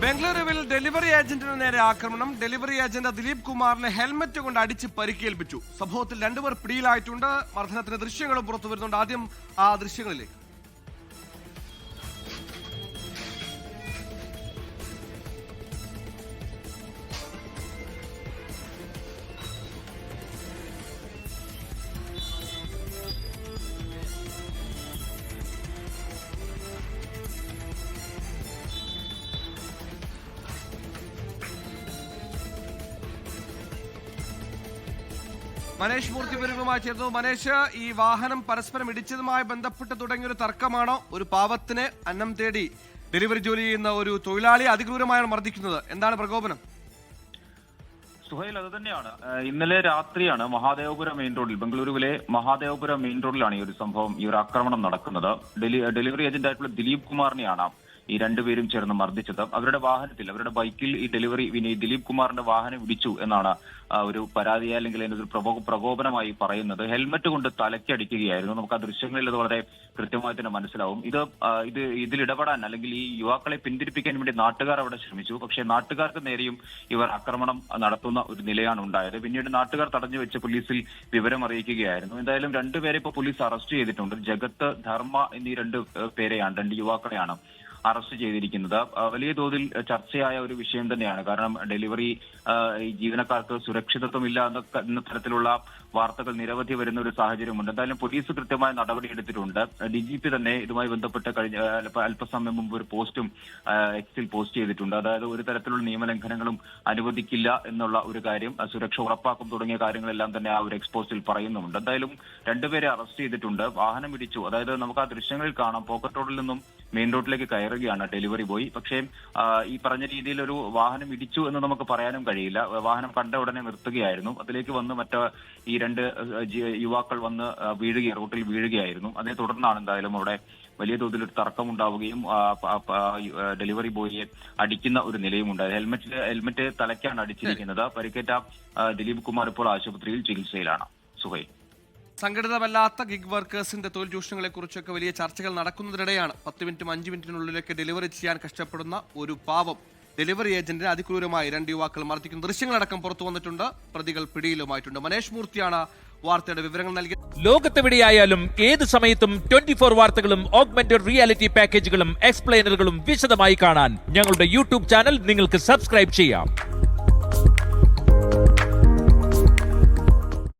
ബംഗളൂരുവിൽ ഡെലിവറി ഏജന്റിന് നേരെ ആക്രമണം. ഡെലിവറി ഏജന്റ് ദിലീപ് കുമാറിനെ ഹെൽമറ്റ് കൊണ്ട് അടിച്ച് പരിക്കേൽപ്പിച്ചു. സംഭവത്തിൽ 2 പേർ പിടിയിലായിട്ടുണ്ട്. മർദ്ദനത്തിന്റെ ദൃശ്യങ്ങളും പുറത്തു വരുന്നുണ്ട്. ആദ്യം ആ ദൃശ്യങ്ങളിലേക്ക്. മനേഷ് മൂർത്തി വിവരങ്ങളുമായി ചേർന്നു. മനേഷ്, ഈ വാഹനം പരസ്പരം ഇടിച്ചതുമായി ബന്ധപ്പെട്ട് തുടങ്ങിയൊരു തർക്കമാണോ? ഒരു പാവത്തിന് അന്നം തേടി ഡെലിവറി ജോലി ചെയ്യുന്ന ഒരു തൊഴിലാളി അതിക്രൂരമായാണ് മർദ്ദിക്കുന്നത്. എന്താണ് പ്രകോപനം? സുഹൈൽ, അത് തന്നെയാണ്. ഇന്നലെ രാത്രിയാണ് മഹാദേവപുരം മെയിൻ റോഡിൽ, ബംഗളൂരുവിലെ മഹാദേവപുരം മെയിൻ റോഡിലാണ് ഈ ഒരു സംഭവം, ഈ ഒരു ആക്രമണം നടക്കുന്നത്. ഡെലിവറി ഏജന്റ് ആയിട്ടുള്ള ദിലീപ് കുമാറിനെയാണ് ഈ 2 പേരും ചേർന്ന് മർദ്ദിച്ചത്. അവരുടെ വാഹനത്തിൽ, അവരുടെ ബൈക്കിൽ ഈ ദിലീപ് കുമാറിന്റെ വാഹനം ഇടിച്ചു എന്നാണ് ഒരു പരാതി, അല്ലെങ്കിൽ അതിന്റെ ഒരു പ്രകോപനമായി പറയുന്നത്. ഹെൽമറ്റ് കൊണ്ട് തലയ്ക്കടിക്കുകയായിരുന്നു. നമുക്ക് ആ ദൃശ്യങ്ങളിൽ അത് വളരെ കൃത്യമായി തന്നെ മനസ്സിലാവും. ഇതിൽ ഇടപെടാൻ, അല്ലെങ്കിൽ ഈ യുവാക്കളെ പിന്തിരിപ്പിക്കാൻ വേണ്ടി നാട്ടുകാർ അവിടെ ശ്രമിച്ചു. പക്ഷേ നാട്ടുകാർക്ക് നേരെയും ഇവർ ആക്രമണം നടത്തുന്ന ഒരു നിലയാണ് ഉണ്ടായത്. പിന്നീട് നാട്ടുകാർ തടഞ്ഞു വെച്ച് പോലീസിൽ വിവരം അറിയിക്കുകയായിരുന്നു. എന്തായാലും 2 പേരെ ഇപ്പോൾ പോലീസ് അറസ്റ്റ് ചെയ്തിട്ടുണ്ട്. ജഗത്ത്, ധർമ്മ എന്നീ 2 പേരെയാണ്, 2 യുവാക്കളെയാണ് അറസ്റ്റ് ചെയ്തിരിക്കുന്നത്. വലിയ തോതിൽ ചർച്ചയായ ഒരു വിഷയം തന്നെയാണ്. കാരണം ഡെലിവറി ജീവനക്കാർക്ക് സുരക്ഷിതത്വമില്ല എന്ന തരത്തിലുള്ള വാർത്തകൾ നിരവധി വരുന്ന ഒരു സാഹചര്യമുണ്ട്. എന്തായാലും പോലീസ് കൃത്യമായ നടപടി എടുത്തിട്ടുണ്ട്. DGP തന്നെ ഇതുമായി ബന്ധപ്പെട്ട് കഴിഞ്ഞ അല്പസമയം മുമ്പ് ഒരു പോസ്റ്റും എക്സിൽ പോസ്റ്റ് ചെയ്തിട്ടുണ്ട്. അതായത് ഒരു തരത്തിലുള്ള നിയമലംഘനങ്ങളും അനുവദിക്കില്ല എന്നുള്ള ഒരു കാര്യം, സുരക്ഷ ഉറപ്പാക്കും തുടങ്ങിയ കാര്യങ്ങളെല്ലാം തന്നെ ആ ഒരു എക്സ്പോസ്റ്റിൽ പറയുന്നുണ്ട്. എന്തായാലും 2 പേരെ അറസ്റ്റ് ചെയ്തിട്ടുണ്ട്. വാഹനം ഇടിച്ചു, അതായത് നമുക്ക് ആ ദൃശ്യങ്ങളിൽ കാണാം, പോക്കറ്റ് റോഡിൽ നിന്നും മെയിൻ റോഡിലേക്ക് കയറുകയാണ് ഡെലിവറി ബോയ്. പക്ഷേ ഈ പറഞ്ഞ രീതിയിൽ ഒരു വാഹനം ഇടിച്ചു എന്ന് നമുക്ക് പറയാനും കഴിയില്ല. വാഹനം കണ്ട ഉടനെ നിർത്തുകയായിരുന്നു. അതിലേക്ക് വന്ന് ഈ 2 യുവാക്കൾ വന്ന് റോട്ടിൽ വീഴുകയായിരുന്നു. അതിനെ തുടർന്നാണ് എന്തായാലും അവിടെ വലിയ തോതിൽ ഒരു തർക്കം ഉണ്ടാവുകയും ഡെലിവറി ബോയിയെ അടിക്കുന്ന ഒരു നിലയും ഉണ്ടായത്. ഹെൽമറ്റ് തലയ്ക്കാണ് അടിച്ചിരിക്കുന്നത്. പരിക്കേറ്റ ദിലീപ് കുമാർ ഇപ്പോൾ ആശുപത്രിയിൽ ചികിത്സയിലാണ്. സുഹൈൽ, സംഘടിതമല്ലാത്ത ഗിഗ് വർക്കേഴ്സിന്റെ തൊഴിൽ ചൂഷണങ്ങളെ കുറിച്ചൊക്കെ വലിയ ചർച്ചകൾ നടക്കുന്നതിനിടെയാണ് 10 മിനിറ്റും 5 മിനിറ്റിനുള്ളിലേക്ക് ഡെലിവറി ചെയ്യാൻ കഷ്ടപ്പെടുന്ന ഒരു പാവം ഡെലിവറി ഏജന്റിനെ അതിക്രൂരമായി 2 യുവാക്കൾ മർദ്ദിക്കുന്ന ദൃശ്യങ്ങളടക്കം പുറത്തു വന്നിട്ടുണ്ട്. പ്രതികൾ പിടിയിലുമായിട്ടുണ്ട്. മനേഷ് മൂർത്തിയാണ് വാർത്തയുടെ വിവരങ്ങൾ നൽകിയത്. ലോകത്തെവിടെയായാലും ഏത് സമയത്തും 24 വാർത്തകളും ഓഗ്മെന്റഡ് റിയാലിറ്റി പാക്കേജുകളും എക്സ്പ്ലെയിനറുകളും വിശദമായി കാണാൻ ഞങ്ങളുടെ യൂട്യൂബ് ചാനൽ നിങ്ങൾക്ക് സബ്സ്ക്രൈബ് ചെയ്യാം.